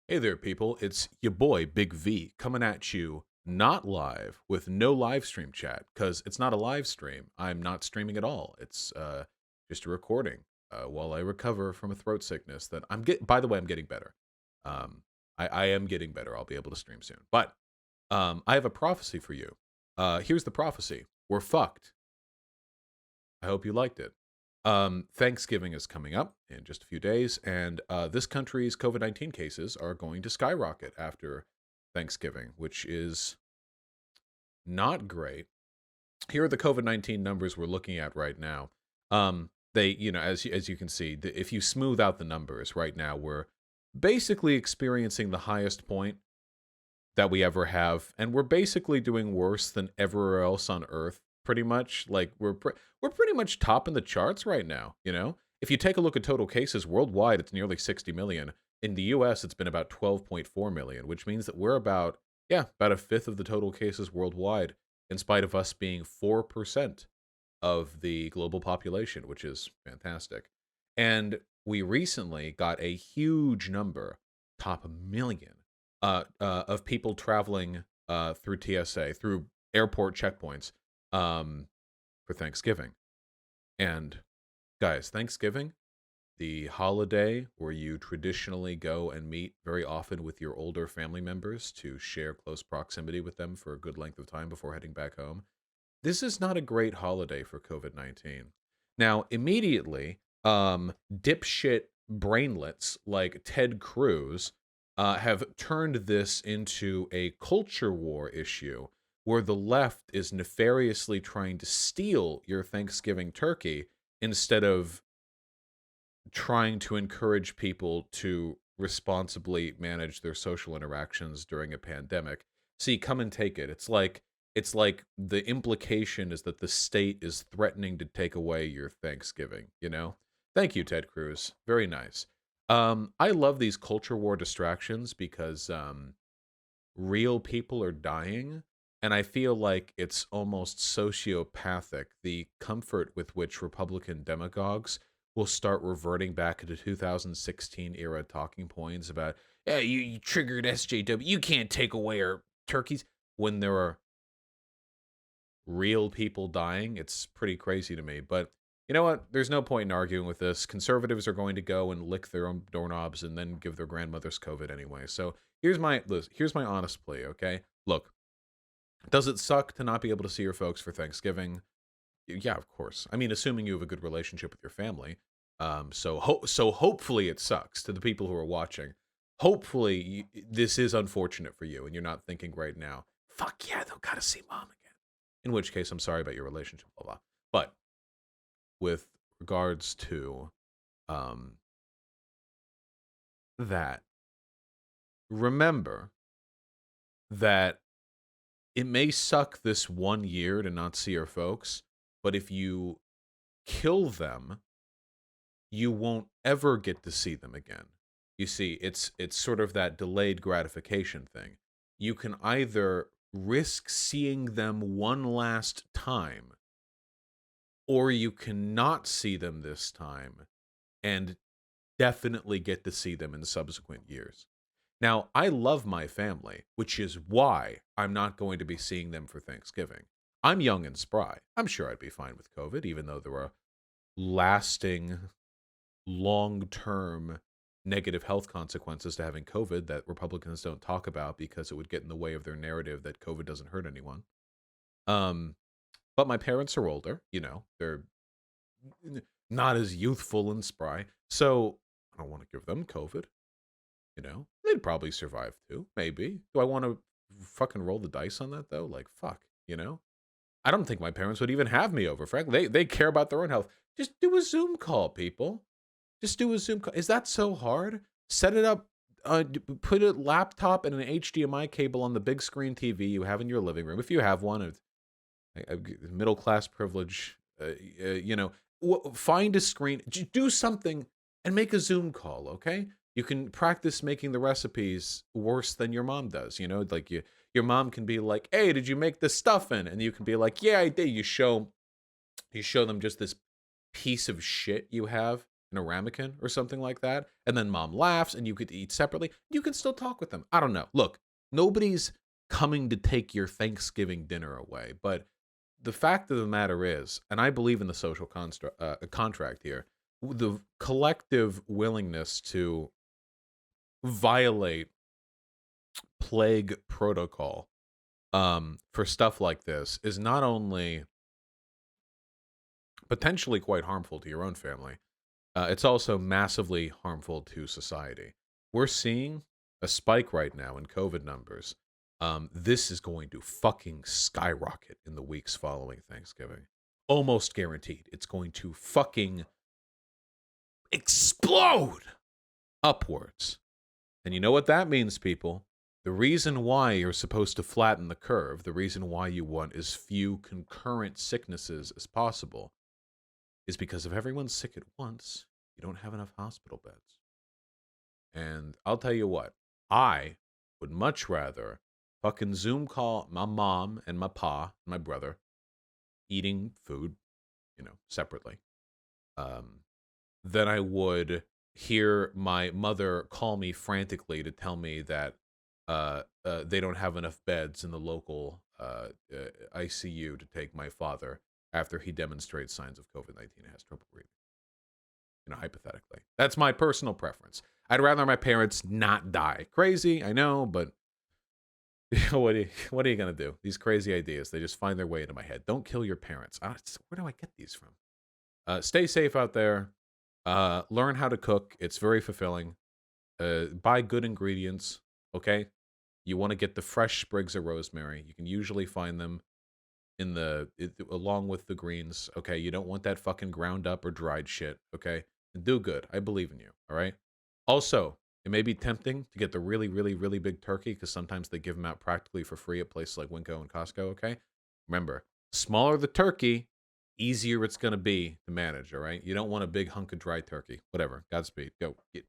Hey there, people. It's your boy, Big V, coming at you not live with no live stream chat because it's not a live stream. I'm not streaming at all. It's just a recording while I recover from a throat sickness that by the way, I'm getting better. I am getting better. I'll be able to stream soon. But I have a prophecy for you. Here's the prophecy. We're fucked. I hope you liked it. Thanksgiving is coming up in just a few days, and this country's COVID-19 cases are going to skyrocket after Thanksgiving, which is not great. Here are the COVID-19 numbers we're looking at right now. As you can see, if you smooth out the numbers right now, we're basically experiencing the highest point that we ever have, and we're basically doing worse than everywhere else on Earth. Pretty much, like we're pretty much topping the charts right now. If you take a look at total cases worldwide, it's nearly 60 million. In the U.S., it's been about 12.4 million, which means that we're about a fifth of the total cases worldwide, in spite of us being 4% of the global population, which is fantastic. And we recently got a huge number, top a million, of people traveling through TSA, through airport checkpoints for Thanksgiving. And guys, Thanksgiving, the holiday where you traditionally go and meet very often with your older family members to share close proximity with them for a good length of time before heading back home. This is not a great holiday for COVID-19. Now, immediately, dipshit brainlets like Ted Cruz have turned this into a culture war issue where the left is nefariously trying to steal your Thanksgiving turkey instead of trying to encourage people to responsibly manage their social interactions during a pandemic. See, come and take it. It's like the implication is that the state is threatening to take away your Thanksgiving. Thank you, Ted Cruz. Very nice. I love these culture war distractions because real people are dying, and I feel like it's almost sociopathic, the comfort with which Republican demagogues will start reverting back into 2016 era talking points about, yeah, you triggered SJW, you can't take away our turkeys, when there are real people dying. It's pretty crazy to me. But you know what? There's no point in arguing with this. Conservatives are going to go and lick their own doorknobs and then give their grandmothers COVID anyway. So here's my honest plea, okay? Look, does it suck to not be able to see your folks for Thanksgiving? Yeah, of course. I mean, assuming you have a good relationship with your family. So hopefully it sucks to the people who are watching. Hopefully this is unfortunate for you and you're not thinking right now, fuck yeah, they'll gotta see mom again. In which case, I'm sorry about your relationship, blah, blah. But with regards to that, remember that it may suck this 1 year to not see your folks, but if you kill them, you won't ever get to see them again. You see, it's sort of that delayed gratification thing. You can either risk seeing them one last time, or you cannot see them this time and definitely get to see them in subsequent years. Now, I love my family, which is why I'm not going to be seeing them for Thanksgiving. I'm young and spry. I'm sure I'd be fine with COVID, even though there are lasting, long-term negative health consequences to having COVID that Republicans don't talk about because it would get in the way of their narrative that COVID doesn't hurt anyone. But my parents are older, they're not as youthful and spry, so I don't want to give them COVID. They'd probably survive too, maybe. Do I want to fucking roll the dice on that though? Like, fuck, I don't think my parents would even have me over, frankly. They care about their own health. Just do a Zoom call, people. Just do a Zoom call. Is that so hard? Set it up, put a laptop and an HDMI cable on the big screen TV you have in your living room. If you have one, middle class privilege, find a screen, do something and make a Zoom call, okay? You can practice making the recipes worse than your mom does, like your mom can be like, hey, did you make the stuffing? And you can be like, yeah, I did. You show them just this piece of shit you have in a ramekin or something like that, and then mom laughs and you could eat separately, you can still talk with them. I don't know. Look, nobody's coming to take your Thanksgiving dinner away, but the fact of the matter is, and I believe in the social contract here, the collective willingness to violate plague protocol for stuff like this is not only potentially quite harmful to your own family, it's also massively harmful to society. We're seeing a spike right now in COVID numbers. This is going to fucking skyrocket in the weeks following Thanksgiving. Almost guaranteed. It's going to fucking explode upwards. And you know what that means, people? The reason why you're supposed to flatten the curve, the reason why you want as few concurrent sicknesses as possible, is because if everyone's sick at once, you don't have enough hospital beds. And I'll tell you what, I would much rather fucking Zoom call my mom and my pa and my brother eating food, separately, than I would hear my mother call me frantically to tell me that they don't have enough beds in the local ICU to take my father after he demonstrates signs of COVID-19 and has trouble breathing. Hypothetically. That's my personal preference. I'd rather my parents not die. Crazy, I know, but what are you going to do? These crazy ideas, they just find their way into my head. Don't kill your parents. Where do I get these from? Stay safe out there. Learn how to cook. It's very fulfilling. Buy good ingredients, okay? You want to get the fresh sprigs of rosemary. You can usually find them along with the greens, okay? You don't want that fucking ground up or dried shit, okay? And do good. I believe in you, all right? Also, it may be tempting to get the really, really, really big turkey because sometimes they give them out practically for free at places like Winco and Costco, okay? Remember, smaller the turkey, easier it's going to be to manage, all right? You don't want a big hunk of dry turkey. Whatever. Godspeed. Go. Get